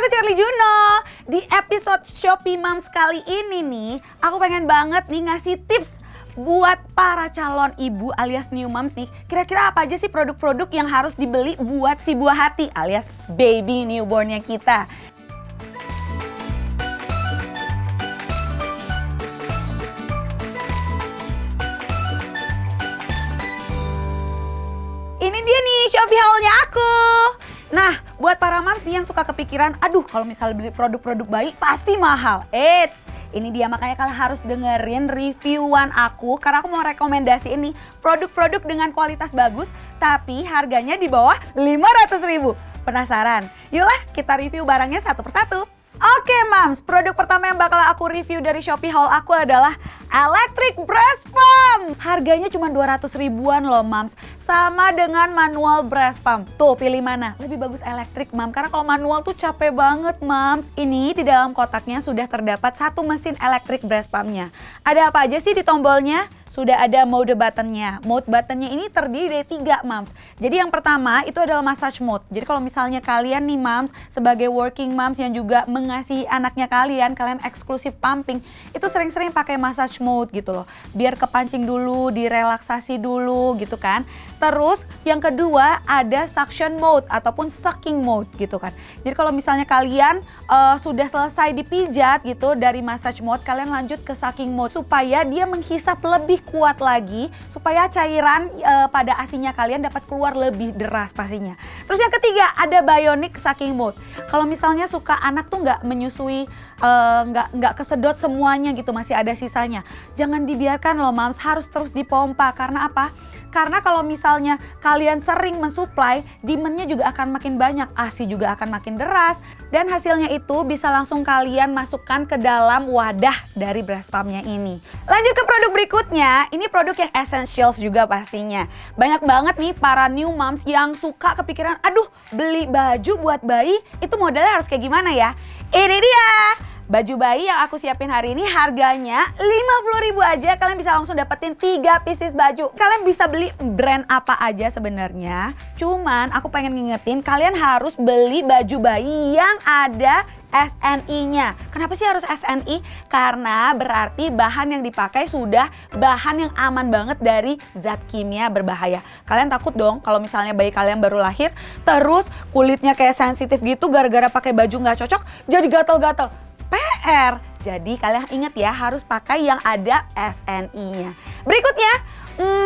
aku Charlie Juno. Di episode Shopee Moms kali ini nih, aku pengen banget nih ngasih tips buat para calon ibu alias new moms nih. Kira-kira apa aja sih produk-produk yang harus dibeli buat si buah hati alias baby newbornnya kita. Ini dia nih Shopee haulnya aku. Nah, buat para moms nih yang suka kepikiran, aduh kalau misalnya beli produk-produk bayi pasti mahal. Eits, ini dia makanya kalian harus dengerin reviewan aku karena aku mau rekomendasi ini produk-produk dengan kualitas bagus tapi harganya di bawah 500.000. Penasaran? Yuklah kita review barangnya satu persatu. Oke moms, produk pertama yang bakal aku review dari Shopee haul aku adalah electric breast pump. Harganya cuma 200 ribuan loh moms. Sama dengan manual breast pump. Tuh pilih mana? Lebih bagus electric mom. Karena kalau manual tuh capek banget moms. Ini di dalam kotaknya sudah terdapat satu mesin electric breast pumpnya. Ada apa aja sih di tombolnya? Sudah ada mode buttonnya. Mode buttonnya ini terdiri dari 3 moms. Jadi yang pertama itu adalah massage mode. Jadi kalau misalnya kalian nih moms sebagai working moms yang juga mengasihi anaknya kalian eksklusif pumping, itu sering-sering pakai massage mode gitu loh. Biar kepancing dulu, direlaksasi dulu gitu kan. Terus yang kedua ada suction mode ataupun sucking mode gitu kan. Jadi kalau misalnya kalian sudah selesai dipijat gitu dari massage mode, kalian lanjut ke sucking mode supaya dia menghisap lebih kuat lagi, supaya cairan pada asinya kalian dapat keluar lebih deras pastinya. Terus yang ketiga ada bionic sucking mode. Kalau misalnya suka anak tuh nggak menyusui, nggak kesedot semuanya gitu, masih ada sisanya, jangan dibiarkan loh moms, harus terus dipompa. Karena apa? Karena kalau misalnya kalian sering mensuplai, demandnya juga akan makin banyak, ASI juga akan makin deras, dan hasilnya itu bisa langsung kalian masukkan ke dalam wadah dari breast pumpnya ini. Lanjut ke produk berikutnya, ini produk yang essentials juga pastinya. Banyak banget nih para new moms yang suka kepikiran, aduh beli baju buat bayi itu modelnya harus kayak gimana ya? Ini dia! Baju bayi yang aku siapin hari ini harganya 50.000 aja, kalian bisa langsung dapetin 3 pieces baju. Kalian bisa beli brand apa aja sebenarnya. Cuman aku pengen ngingetin kalian harus beli baju bayi yang ada SNI-nya. Kenapa sih harus SNI? Karena berarti bahan yang dipakai sudah bahan yang aman banget dari zat kimia berbahaya. Kalian takut dong kalau misalnya bayi kalian baru lahir terus kulitnya kayak sensitif gitu gara-gara pakai baju nggak cocok jadi gatal-gatal. PR. Jadi kalian ingat ya harus pakai yang ada SNI-nya. Berikutnya,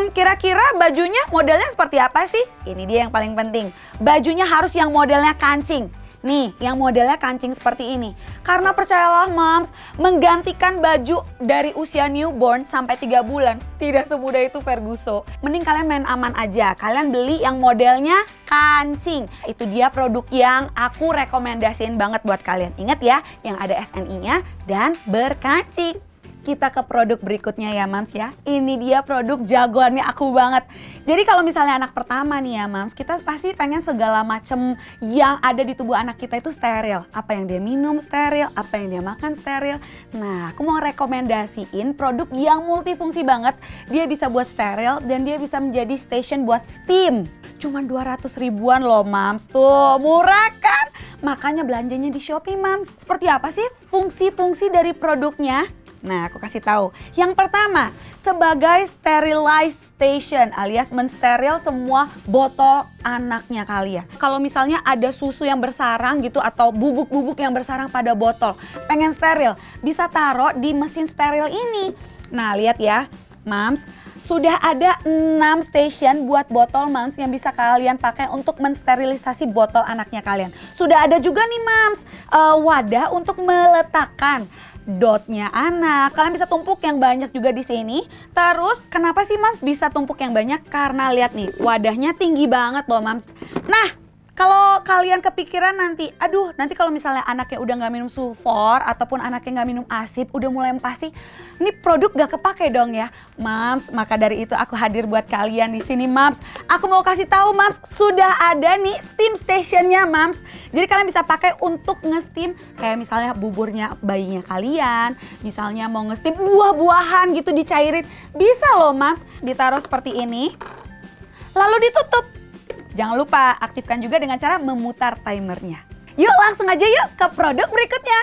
kira-kira bajunya modelnya seperti apa sih? Ini dia yang paling penting. Bajunya harus yang modelnya kancing. Nih, yang modelnya kancing seperti ini. Karena percayalah moms, menggantikan baju dari usia newborn sampai 3 bulan tidak semudah itu Ferguso. Mending kalian main aman aja. Kalian beli yang modelnya kancing. Itu dia produk yang aku rekomendasiin banget buat kalian. Ingat ya, yang ada SNI-nya dan berkancing. Kita ke produk berikutnya ya moms ya. Ini dia produk jagoannya aku banget. Jadi kalau misalnya anak pertama nih ya moms, kita pasti pengen segala macem yang ada di tubuh anak kita itu steril. Apa yang dia minum steril, apa yang dia makan steril. Nah, aku mau rekomendasiin produk yang multifungsi banget. Dia bisa buat steril dan dia bisa menjadi station buat steam. Cuman 200 ribuan loh moms, tuh murah kan? Makanya belanjanya di Shopee moms. Seperti apa sih fungsi-fungsi dari produknya? Nah, aku kasih tahu. Yang pertama, sebagai sterilized station alias mensteril semua botol anaknya kalian. Kalau misalnya ada susu yang bersarang gitu atau bubuk-bubuk yang bersarang pada botol, pengen steril, bisa taruh di mesin steril ini. Nah, lihat ya, moms. Sudah ada 6 station buat botol moms yang bisa kalian pakai untuk mensterilisasi botol anaknya kalian. Sudah ada juga nih moms, wadah untuk meletakkan dotnya anak. Kalian bisa tumpuk yang banyak juga di sini. Terus kenapa sih moms bisa tumpuk yang banyak? Karena lihat nih, wadahnya tinggi banget loh moms. Nah, kalau kalian kepikiran nanti, aduh nanti kalau misalnya anaknya udah nggak minum sulfor ataupun anaknya nggak minum asip, udah mulai empasi, ini produk gak kepake dong ya, moms. Maka dari itu aku hadir buat kalian di sini, moms. Aku mau kasih tahu, moms, sudah ada nih steam stationnya, moms. Jadi kalian bisa pakai untuk nge-steam kayak misalnya buburnya bayinya kalian, misalnya mau nge-steam buah-buahan gitu dicairin, bisa loh, moms. Ditaruh seperti ini, lalu ditutup. Jangan lupa aktifkan juga dengan cara memutar timernya. Yuk langsung aja yuk ke produk berikutnya.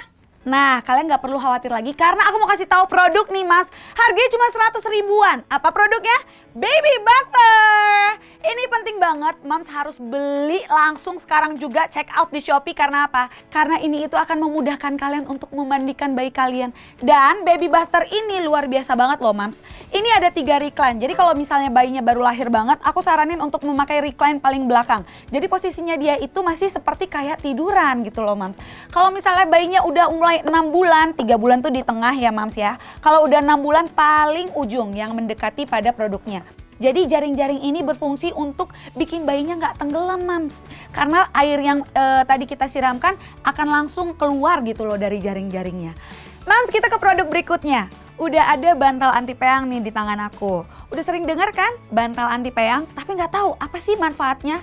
Nah, kalian nggak perlu khawatir lagi karena aku mau kasih tahu produk nih, Mas. Harganya cuma 100 ribuan. Apa produknya? Baby butter. Ini penting banget, Mams harus beli langsung sekarang juga, check out di Shopee. Karena apa? Karena ini itu akan memudahkan kalian untuk memandikan bayi kalian. Dan baby butter ini luar biasa banget loh, Mams. Ini ada 3 recline. Jadi kalau misalnya bayinya baru lahir banget, aku saranin untuk memakai recline paling belakang. Jadi posisinya dia itu masih seperti kayak tiduran gitu loh, Mams. Kalau misalnya bayinya udah mulai 6 bulan, 3 bulan tuh di tengah ya, Mams ya. Kalau udah 6 bulan paling ujung yang mendekati pada produknya. Jadi jaring-jaring ini berfungsi untuk bikin bayinya nggak tenggelam, Mams. Karena air yang tadi kita siramkan akan langsung keluar gitu loh dari jaring-jaringnya. Mams, kita ke produk berikutnya. Udah ada bantal anti peyang nih di tangan aku. Udah sering dengar kan bantal anti peyang, tapi nggak tahu apa sih manfaatnya.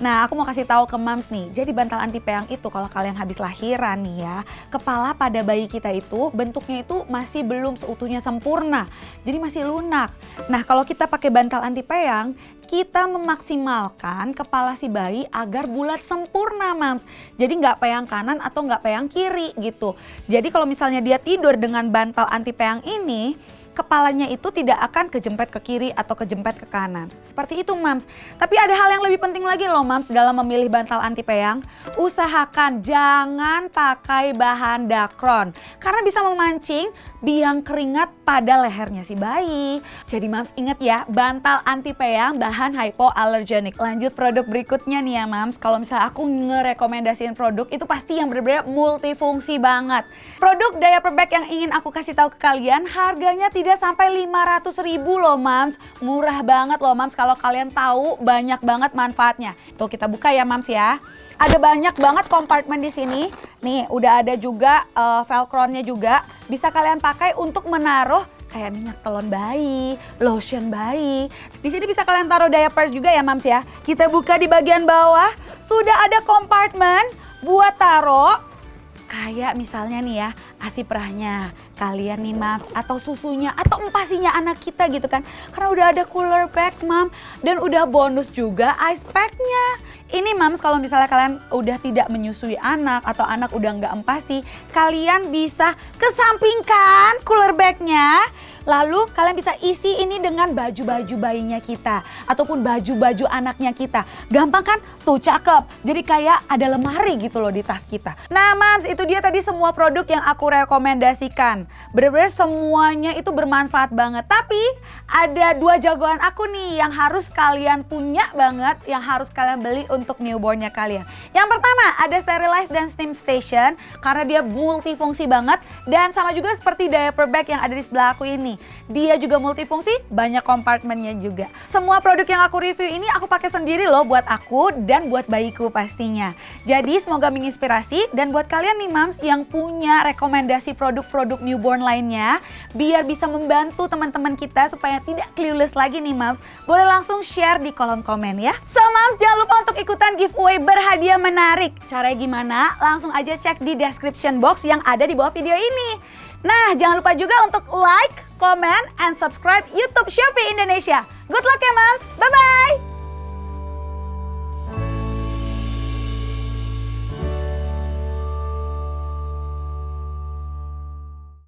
Nah, aku mau kasih tahu ke Mams nih. Jadi bantal anti peyang itu kalau kalian habis lahiran nih ya, kepala pada bayi kita itu bentuknya itu masih belum seutuhnya sempurna. Jadi masih lunak. Nah, kalau kita pakai bantal anti peyang, kita memaksimalkan kepala si bayi agar bulat sempurna, Mams. Jadi nggak peyang kanan atau nggak peyang kiri gitu. Jadi kalau misalnya dia tidur dengan bantal anti peyang ini, kepalanya itu tidak akan kejempet ke kiri atau kejempet ke kanan. Seperti itu, Mams. Tapi ada hal yang lebih penting lagi loh, Mams, dalam memilih bantal anti peyang. Usahakan jangan pakai bahan dakron. Karena bisa memancing biang keringat pada lehernya si bayi. Jadi Mams ingat ya, bantal anti peyang bahan hypoallergenic. Lanjut produk berikutnya nih ya, Mams. Kalau misalnya aku ngerekomendasiin produk, itu pasti yang benar-benar multifungsi banget. Produk diaper bag yang ingin aku kasih tahu ke kalian, harganya tidak sampai 500 ribu loh, Mams. Murah banget loh, Mams, kalau kalian tahu banyak banget manfaatnya. Tuh kita buka ya, Mams ya. Ada banyak banget kompartemen di sini. Nih udah ada juga velcro-nya juga. Bisa kalian pakai untuk menaruh kayak minyak telon bayi, lotion bayi. Di sini bisa kalian taruh diapers juga ya, Mams ya. Kita buka di bagian bawah, sudah ada kompartemen buat taruh kayak misalnya nih ya, ASI perahnya kalian nih, Mams, atau susunya atau empasinya anak kita gitu kan. Karena udah ada cooler pack, Mam, dan udah bonus juga ice packnya. Ini, Mams, kalau misalnya kalian udah tidak menyusui anak atau anak udah nggak empasi, kalian bisa kesampingkan cooler bagnya. Lalu kalian bisa isi ini dengan baju-baju bayinya kita ataupun baju-baju anaknya kita. Gampang kan? Tuh cakep. Jadi kayak ada lemari gitu loh di tas kita. Nah, Mams, itu dia tadi semua produk yang aku rekomendasikan. Bener-bener semuanya itu bermanfaat banget. Tapi ada 2 jagoan aku nih yang harus kalian punya banget, yang harus kalian beli untuk newbornnya kalian. Yang pertama ada Sterilize dan Steam Station karena dia multifungsi banget dan sama juga seperti diaper bag yang ada di sebelah aku ini. Dia juga multifungsi, banyak kompartemennya juga. Semua produk yang aku review ini aku pakai sendiri loh buat aku dan buat bayiku pastinya. Jadi semoga menginspirasi dan buat kalian nih, Mams, yang punya rekomendasi produk-produk newborn lainnya biar bisa membantu teman-teman kita supaya tidak clueless lagi nih, Mams. Boleh langsung share di kolom komen ya. So, Mams, jangan lupa untuk ikutan giveaway berhadiah menarik. Caranya gimana? Langsung aja cek di description box yang ada di bawah video ini. Nah, jangan lupa juga untuk like, comment, and subscribe YouTube Shopee Indonesia. Good luck ya, Mams. Bye-bye.